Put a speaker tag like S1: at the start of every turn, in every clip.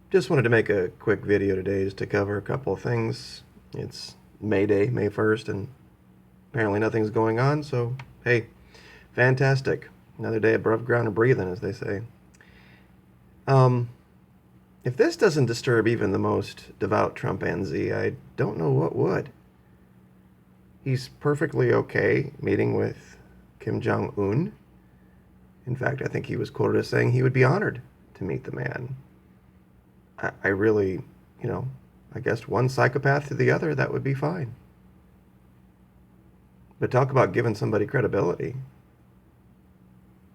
S1: Just wanted to make a quick video today just to cover a couple of things. It's May Day, May 1st, and apparently nothing's going on, so hey, fantastic. Another day above ground and breathing, as they say. Um, if this doesn't disturb even the most devout Trumpanzee, I don't know what would. He's perfectly okay meeting with Kim Jong-Un. In fact, I think he was quoted as saying he would be honored to meet the man. I really, I guess one psychopath to the other, that would be fine. But talk about giving somebody credibility.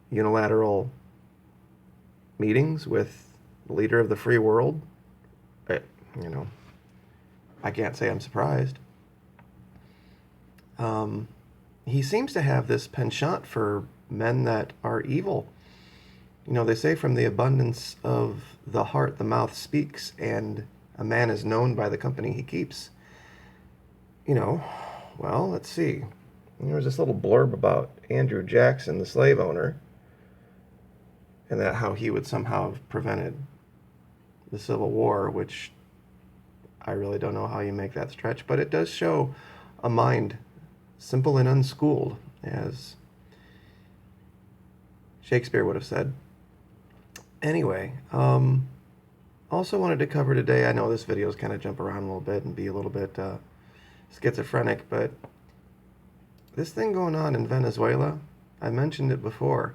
S1: Unilateral meetings with the leader of the free world. I, you know, I can't say I'm surprised. He seems to have this penchant for men that are evil. They say from the abundance of the heart, the mouth speaks, and a man is known by the company he keeps. Well, let's see. There was this little blurb about Andrew Jackson, the slave owner, and that how he would somehow have prevented the Civil War, which I really don't know how you make that stretch, but it does show a mind simple and unschooled, as Shakespeare would have said. Anyway, also wanted to cover today, I know this video is kind of jump around a little bit and be a little bit schizophrenic, but this thing going on in Venezuela, I mentioned it before,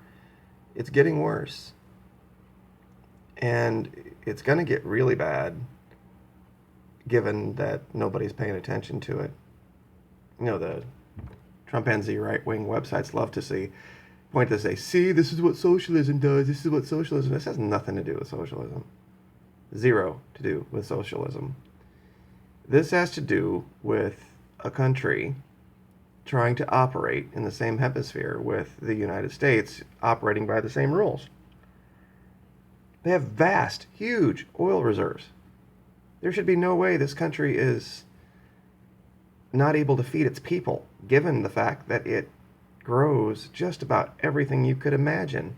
S1: it's getting worse. And it's going to get really bad, given that nobody's paying attention to it. The Trumpanzee right-wing websites love to point to say, see, this is what socialism does, this is what socialism. This has nothing to do with socialism. Zero to do with socialism. This has to do with a country trying to operate in the same hemisphere with the United States, operating by the same rules. They have vast, huge oil reserves. There should be no way this country is not able to feed its people, given the fact that it grows just about everything you could imagine.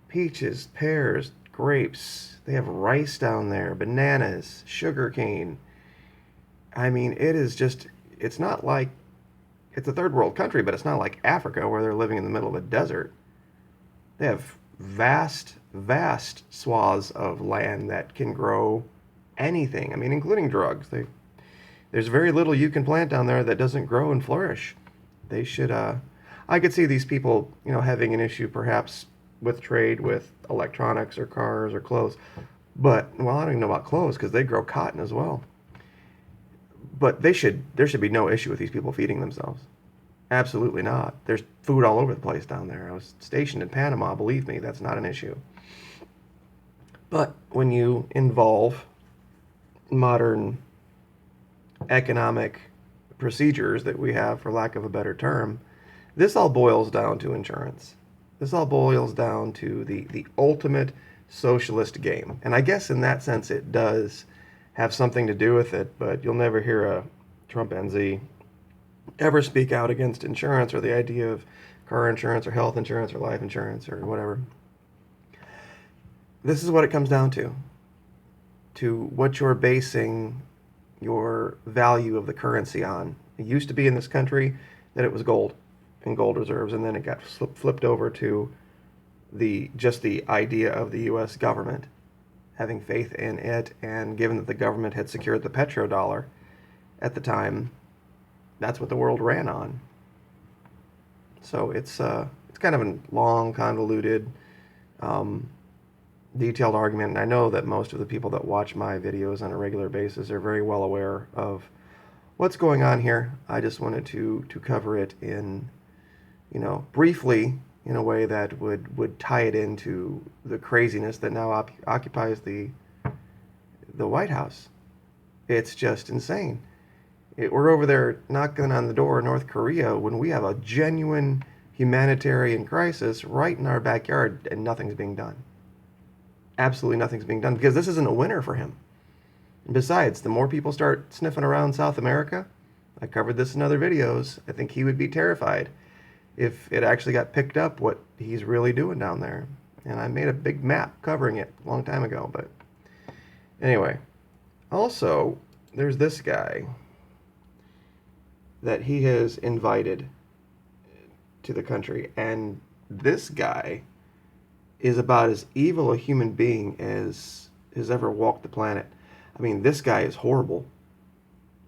S1: Peaches, pears, grapes. They have rice down there, bananas, sugarcane. I mean, it's not like, it's a third world country, but it's not like Africa where they're living in the middle of a desert. They have vast, vast swaths of land that can grow anything. I mean, including drugs. There's very little you can plant down there that doesn't grow and flourish. They should, I could see these people, having an issue perhaps with trade with electronics or cars or clothes. But, well, I don't even know about clothes because they grow cotton as well. But there should be no issue with these people feeding themselves. Absolutely not. There's food all over the place down there. I was stationed in Panama. Believe me, that's not an issue. But when you involve modern economic procedures that we have, for lack of a better term, this all boils down to insurance. This all boils down to the ultimate socialist game. And I guess in that sense it does have something to do with it, but you'll never hear a Trumpanzee ever speak out against insurance or the idea of car insurance or health insurance or life insurance or whatever. This is what it comes down to what you're basing your value of the currency on. It used to be in this country that it was gold and gold reserves, and then it got flipped over to just the idea of the U.S. government having faith in it, and given that the government had secured the petrodollar at the time, that's what the world ran on. So it's kind of a long, convoluted, detailed argument, and I know that most of the people that watch my videos on a regular basis are very well aware of what's going on here. I just wanted to cover it in, briefly, in a way that would tie it into the craziness that now occupies the White House. It's just insane. We're over there knocking on the door of North Korea when we have a genuine humanitarian crisis right in our backyard, and nothing's being done. Absolutely nothing's being done, because this isn't a winner for him. And besides, the more people start sniffing around South America, I covered this in other videos, I think he would be terrified if it actually got picked up what he's really doing down there. And I made a big map covering it a long time ago, but Anyway, also, there's this guy that he has invited to the country, and this guy is about as evil a human being as has ever walked the planet. I mean, this guy is horrible.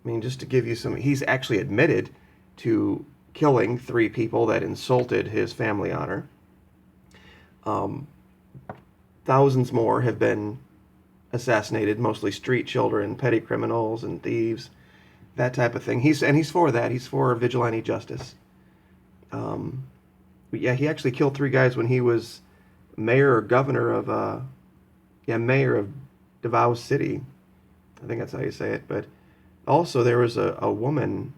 S1: I mean, just to give you some, he's actually admitted to killing 3 people that insulted his family honor. Um, Thousands more have been assassinated, mostly street children, petty criminals, and thieves, that type of thing. He's for that. He's for vigilante justice. But yeah, he actually killed 3 guys when he was mayor or governor of mayor of Davao City. I think that's how you say it. But also there was a woman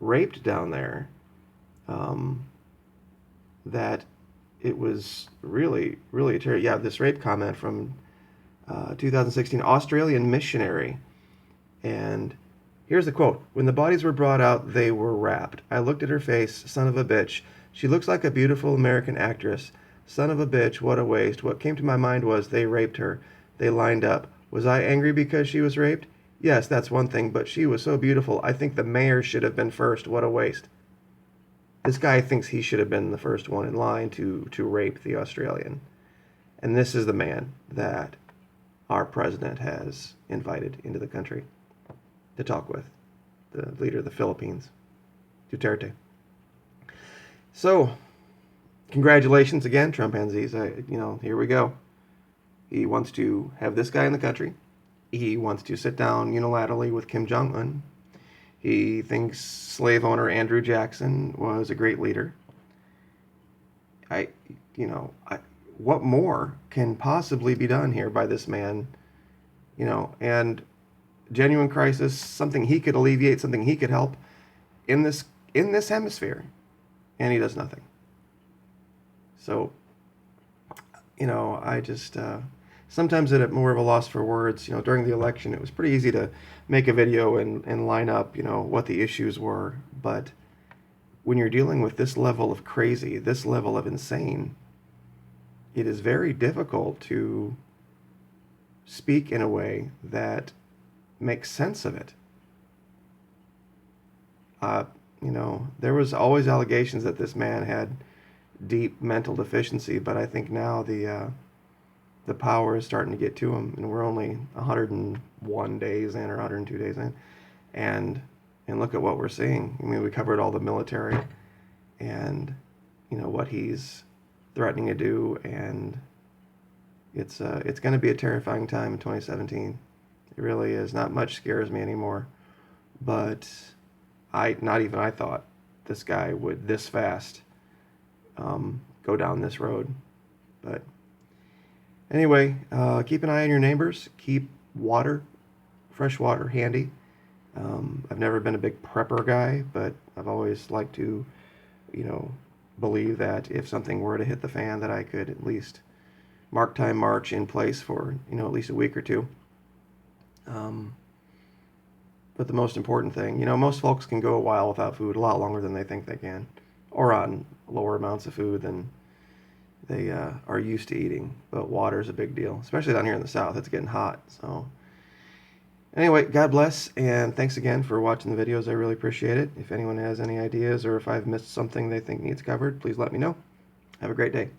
S1: raped down there. That it was really, really terrible. Yeah, this rape comment from 2016, Australian missionary. And here's the quote. When the bodies were brought out, they were wrapped. I looked at her face, son of a bitch. She looks like a beautiful American actress. Son of a bitch, what a waste. What came to my mind was they raped her. They lined up. Was I angry because she was raped? Yes, that's one thing, but she was so beautiful. I think the mayor should have been first. What a waste. This guy thinks he should have been the first one in line to rape the Australian. And this is the man that our president has invited into the country to talk with, the leader of the Philippines, Duterte. So, congratulations again, Trumpanzees. Here we go. He wants to have this guy in the country. He wants to sit down unilaterally with Kim Jong-Un. He thinks slave owner Andrew Jackson was a great leader. What more can possibly be done here by this man? And genuine crisis, something he could alleviate, something he could help in this hemisphere, and he does nothing. So, I just sometimes at more of a loss for words. During the election, it was pretty easy to make a video and line up, what the issues were. But when you're dealing with this level of crazy, this level of insane, it is very difficult to speak in a way that makes sense of it. There was always allegations that this man had deep mental deficiency, but I think now the power is starting to get to him, and we're only 101 days in or 102 days in, and look at what we're seeing. I mean, we covered all the military and what he's threatening to do, and it's going to be a terrifying time in 2017. It really is. Not much scares me anymore, but I thought this guy would this fast go down this road. But anyway, keep an eye on your neighbors. Keep fresh water handy. I've never been a big prepper guy, but I've always liked to, believe that if something were to hit the fan, that I could at least march in place for, at least a week or two. But the most important thing, most folks can go a while without food, a lot longer than they think they can, or on lower amounts of food than they are used to eating. But water is a big deal, especially down here in the South. It's getting hot. So anyway, God bless, and thanks again for watching the videos. I really appreciate it. If anyone has any ideas or if I've missed something they think needs covered, please let me know. Have a great day.